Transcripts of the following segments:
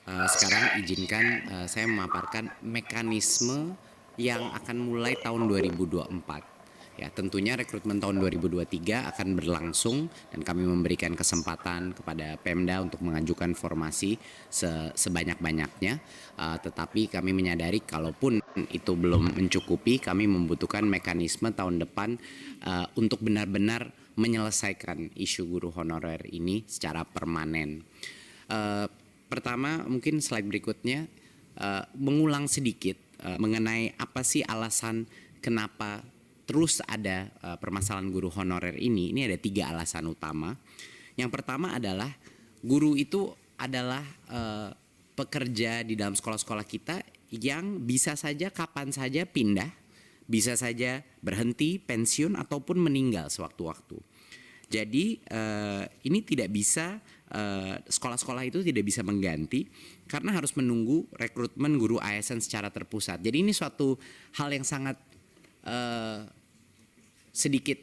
Sekarang izinkan saya memaparkan mekanisme yang akan mulai tahun 2024. Ya, tentunya rekrutmen tahun 2023 akan berlangsung dan kami memberikan kesempatan kepada Pemda untuk mengajukan formasi sebanyak-banyaknya. Tetapi kami menyadari kalaupun itu belum mencukupi, kami membutuhkan mekanisme tahun depan untuk benar-benar menyelesaikan isu guru honorer ini secara permanen. Pertama, mungkin slide berikutnya mengulang sedikit mengenai apa sih alasan kenapa terus ada permasalahan guru honorer ini. Ini ada 3 alasan utama. Yang pertama adalah guru itu adalah pekerja di dalam sekolah-sekolah kita yang bisa saja kapan saja pindah, bisa saja berhenti, pensiun, ataupun meninggal sewaktu-waktu. Jadi ini tidak bisa, sekolah-sekolah itu tidak bisa mengganti karena harus menunggu rekrutmen guru ASN secara terpusat. Jadi ini suatu hal yang sangat sedikit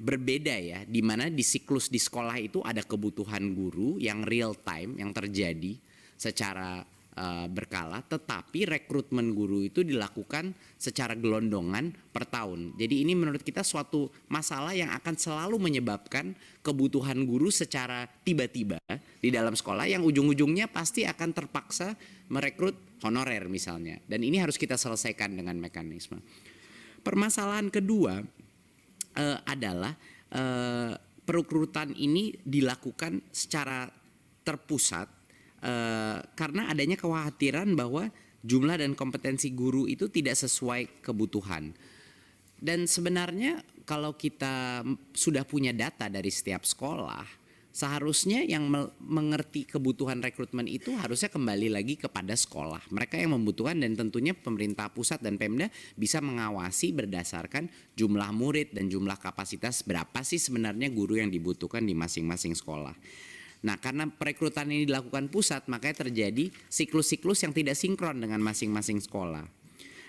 berbeda ya, di mana di siklus di sekolah itu ada kebutuhan guru yang real time yang terjadi secara berkala, tetapi rekrutmen guru itu dilakukan secara gelondongan per tahun. Jadi ini menurut kita suatu masalah yang akan selalu menyebabkan kebutuhan guru secara tiba-tiba di dalam sekolah yang ujung-ujungnya pasti akan terpaksa merekrut honorer misalnya. Dan ini harus kita selesaikan dengan mekanisme. Permasalahan kedua adalah perekrutan ini dilakukan secara terpusat karena adanya kekhawatiran bahwa jumlah dan kompetensi guru itu tidak sesuai kebutuhan. Dan sebenarnya kalau kita sudah punya data dari setiap sekolah, seharusnya yang mengerti kebutuhan rekrutmen itu harusnya kembali lagi kepada sekolah. Mereka yang membutuhkan, dan tentunya pemerintah pusat dan Pemda bisa mengawasi berdasarkan jumlah murid dan jumlah kapasitas berapa sih sebenarnya guru yang dibutuhkan di masing-masing sekolah. Nah, karena perekrutan ini dilakukan pusat, makanya terjadi siklus-siklus yang tidak sinkron dengan masing-masing sekolah.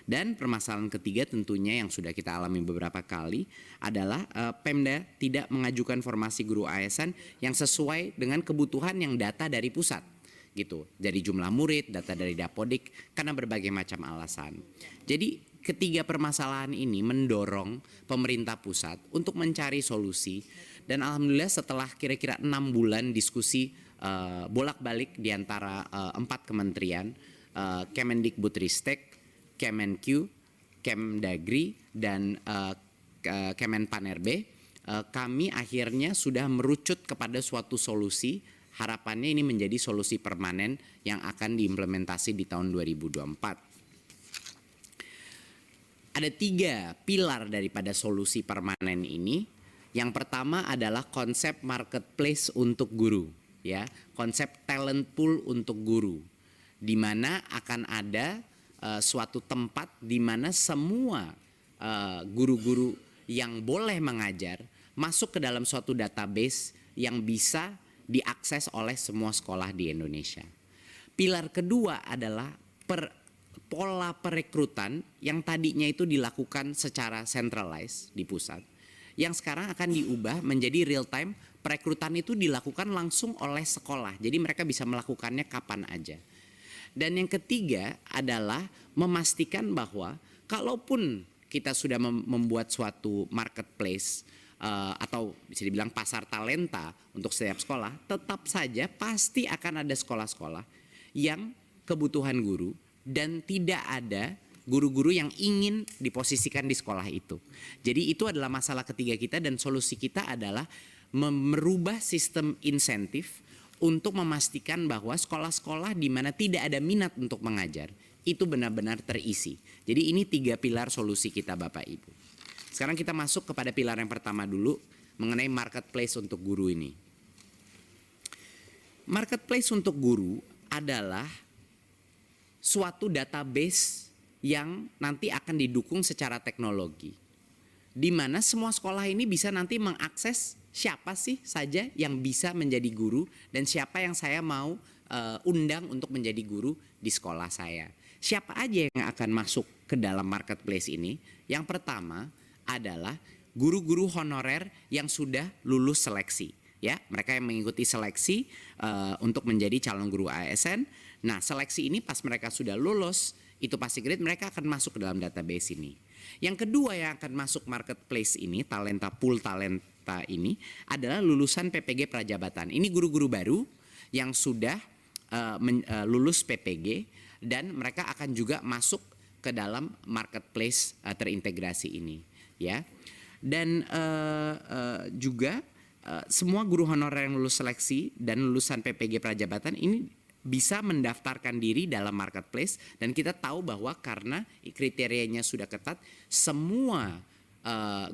Dan permasalahan ketiga tentunya yang sudah kita alami beberapa kali adalah Pemda tidak mengajukan formasi guru ASN yang sesuai dengan kebutuhan yang data dari pusat gitu. Dari jumlah murid, data dari Dapodik, karena berbagai macam alasan. Jadi ketiga permasalahan ini mendorong pemerintah pusat untuk mencari solusi. Dan alhamdulillah setelah kira-kira 6 bulan diskusi bolak-balik di antara 4 kementerian, Kemendikbudristek, Kemenq, Kemdagri, dan Kemenpan-RB, kami akhirnya sudah merucut kepada suatu solusi. Harapannya ini menjadi solusi permanen yang akan diimplementasi di tahun 2024. Ada 3 pilar daripada solusi permanen ini. Yang pertama adalah konsep marketplace untuk guru, ya, konsep talent pool untuk guru, di mana akan ada suatu tempat di mana semua guru-guru yang boleh mengajar masuk ke dalam suatu database yang bisa diakses oleh semua sekolah di Indonesia. Pilar kedua adalah pola perekrutan yang tadinya itu dilakukan secara centralized di pusat, yang sekarang akan diubah menjadi real time. Perekrutan itu dilakukan langsung oleh sekolah, jadi mereka bisa melakukannya kapan aja. Dan yang ketiga adalah memastikan bahwa kalaupun kita sudah membuat suatu marketplace atau bisa dibilang pasar talenta untuk setiap sekolah, tetap saja pasti akan ada sekolah-sekolah yang kebutuhan guru dan tidak ada guru-guru yang ingin diposisikan di sekolah itu. Jadi itu adalah masalah ketiga kita, dan solusi kita adalah merubah sistem insentif untuk memastikan bahwa sekolah-sekolah di mana tidak ada minat untuk mengajar itu benar-benar terisi. Jadi ini 3 pilar solusi kita Bapak Ibu. Sekarang kita masuk kepada pilar yang pertama dulu mengenai marketplace untuk guru ini. Marketplace untuk guru adalah suatu database yang nanti akan didukung secara teknologi, di mana semua sekolah ini bisa nanti mengakses siapa sih saja yang bisa menjadi guru dan siapa yang saya mau undang untuk menjadi guru di sekolah saya. Siapa aja yang akan masuk ke dalam marketplace ini? Yang pertama adalah guru-guru honorer yang sudah lulus seleksi. ya, mereka yang mengikuti seleksi untuk menjadi calon guru ASN. Nah, seleksi ini pas mereka sudah lulus, itu pasti grade, mereka akan masuk ke dalam database ini. Yang kedua yang akan masuk marketplace ini, pool talenta ini adalah lulusan PPG Prajabatan. Ini guru-guru baru yang sudah lulus PPG dan mereka akan juga masuk ke dalam marketplace terintegrasi ini, ya. Dan juga semua guru honorer yang lulus seleksi dan lulusan PPG Prajabatan ini bisa mendaftarkan diri dalam marketplace, dan kita tahu bahwa karena kriterianya sudah ketat, semua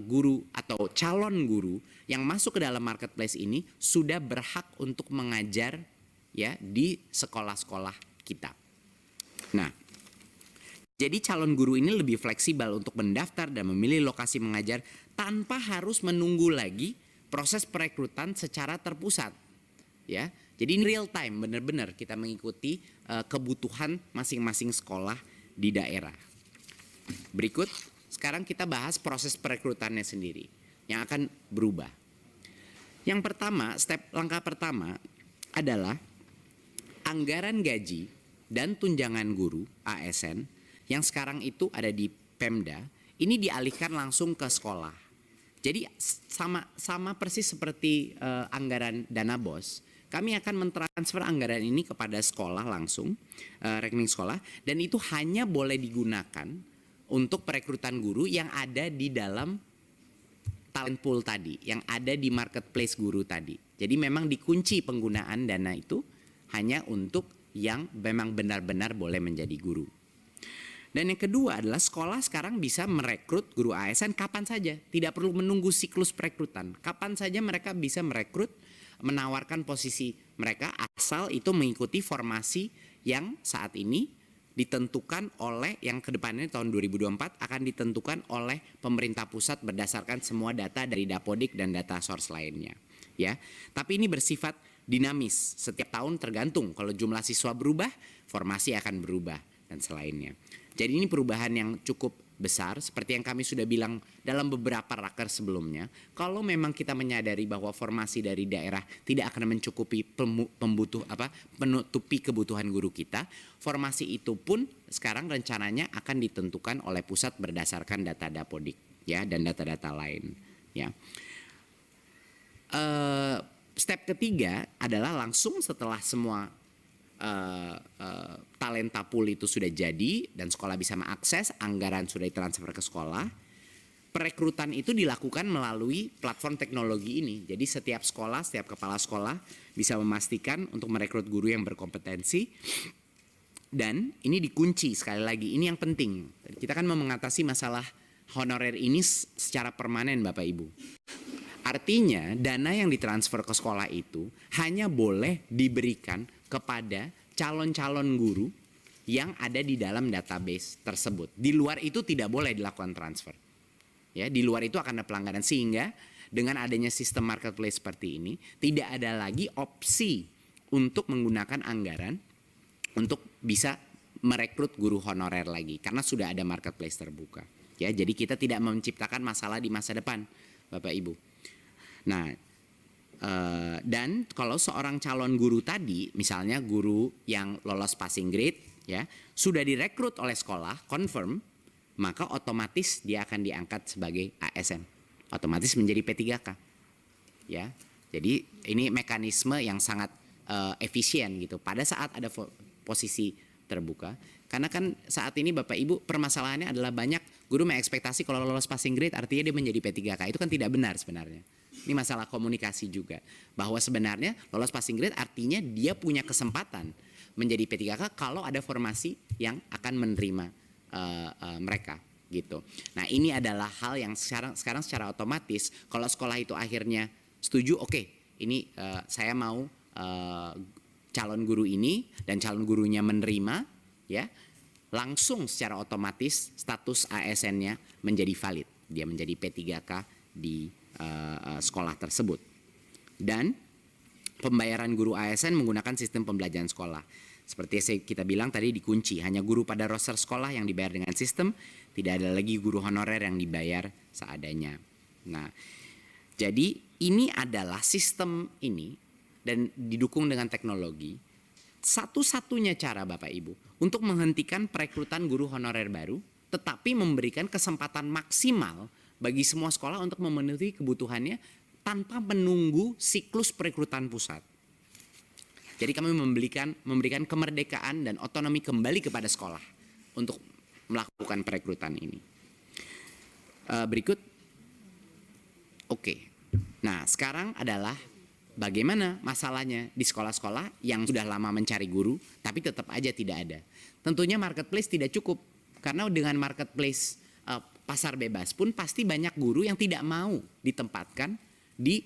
guru atau calon guru yang masuk ke dalam marketplace ini sudah berhak untuk mengajar, ya, di sekolah-sekolah kita. Nah, jadi calon guru ini lebih fleksibel untuk mendaftar dan memilih lokasi mengajar tanpa harus menunggu lagi proses perekrutan secara terpusat, ya. Jadi ini real time, benar-benar kita mengikuti kebutuhan masing-masing sekolah di daerah. Berikut, sekarang kita bahas proses perekrutannya sendiri yang akan berubah. Yang pertama, langkah pertama adalah anggaran gaji dan tunjangan guru ASN yang sekarang itu ada di Pemda, ini dialihkan langsung ke sekolah. Jadi sama persis seperti anggaran dana BOS. Kami akan mentransfer anggaran ini kepada sekolah langsung, rekening sekolah, dan itu hanya boleh digunakan untuk perekrutan guru yang ada di dalam talent pool tadi, yang ada di marketplace guru tadi. Jadi memang dikunci penggunaan dana itu hanya untuk yang memang benar-benar boleh menjadi guru. Dan yang kedua adalah sekolah sekarang bisa merekrut guru ASN kapan saja, tidak perlu menunggu siklus perekrutan. Kapan saja mereka bisa merekrut, menawarkan posisi mereka, asal itu mengikuti formasi yang saat ini ditentukan oleh, yang kedepannya tahun 2024 akan ditentukan oleh pemerintah pusat berdasarkan semua data dari Dapodik dan data source lainnya, ya. Tapi ini bersifat dinamis, setiap tahun tergantung, kalau jumlah siswa berubah, formasi akan berubah dan selainnya. Jadi ini perubahan yang cukup besar, seperti yang kami sudah bilang dalam beberapa raker sebelumnya. Kalau memang kita menyadari bahwa formasi dari daerah tidak akan mencukupi menutupi kebutuhan guru kita, formasi itu pun sekarang rencananya akan ditentukan oleh pusat berdasarkan data Dapodik, ya, dan data-data lain, ya. Step ketiga adalah langsung setelah semua talenta pool itu sudah jadi dan sekolah bisa mengakses, anggaran sudah ditransfer ke sekolah, perekrutan itu dilakukan melalui platform teknologi ini. Jadi setiap sekolah, setiap kepala sekolah bisa memastikan untuk merekrut guru yang berkompetensi, dan ini dikunci. Sekali lagi, ini yang penting, kita kan mau mengatasi masalah honorer ini secara permanen, Bapak Ibu. Artinya dana yang ditransfer ke sekolah itu hanya boleh diberikan kepada calon-calon guru yang ada di dalam database tersebut. Di luar itu tidak boleh dilakukan transfer. Ya, di luar itu akan ada pelanggaran, sehingga dengan adanya sistem marketplace seperti ini tidak ada lagi opsi untuk menggunakan anggaran untuk bisa merekrut guru honorer lagi karena sudah ada marketplace terbuka. Ya, jadi kita tidak menciptakan masalah di masa depan, Bapak Ibu. Nah, dan kalau seorang calon guru tadi, misalnya guru yang lolos passing grade, ya, sudah direkrut oleh sekolah, confirm, maka otomatis dia akan diangkat sebagai ASN, otomatis menjadi P3K, ya. Jadi ini mekanisme yang sangat efisien gitu. Pada saat ada posisi terbuka, karena kan saat ini Bapak Ibu permasalahannya adalah banyak guru mengekspektasi kalau lolos passing grade artinya dia menjadi P3K. Itu kan tidak benar sebenarnya. Ini masalah komunikasi juga, bahwa sebenarnya lolos passing grade artinya dia punya kesempatan menjadi P3K kalau ada formasi yang akan menerima mereka gitu. Nah, ini adalah hal yang sekarang secara otomatis kalau sekolah itu akhirnya setuju, oke, ini saya mau calon guru ini dan calon gurunya menerima, ya, langsung secara otomatis status ASN-nya menjadi valid, dia menjadi P3K di sekolah tersebut. Dan pembayaran guru ASN menggunakan sistem pembelajaran sekolah. Seperti yang kita bilang tadi, dikunci, hanya guru pada roster sekolah yang dibayar dengan sistem, tidak ada lagi guru honorer yang dibayar seadanya. Nah, Jadi ini adalah sistem ini dan didukung dengan teknologi. Satu-satunya cara Bapak Ibu untuk menghentikan perekrutan guru honorer baru, tetapi memberikan kesempatan maksimal bagi semua sekolah untuk memenuhi kebutuhannya tanpa menunggu siklus perekrutan pusat. Jadi kami memberikan kemerdekaan dan otonomi kembali kepada sekolah untuk melakukan perekrutan ini. Berikut. Oke. Nah, sekarang adalah bagaimana masalahnya di sekolah-sekolah yang sudah lama mencari guru tapi tetap aja tidak ada. Tentunya marketplace tidak cukup karena dengan marketplace pasar bebas pun pasti banyak guru yang tidak mau ditempatkan di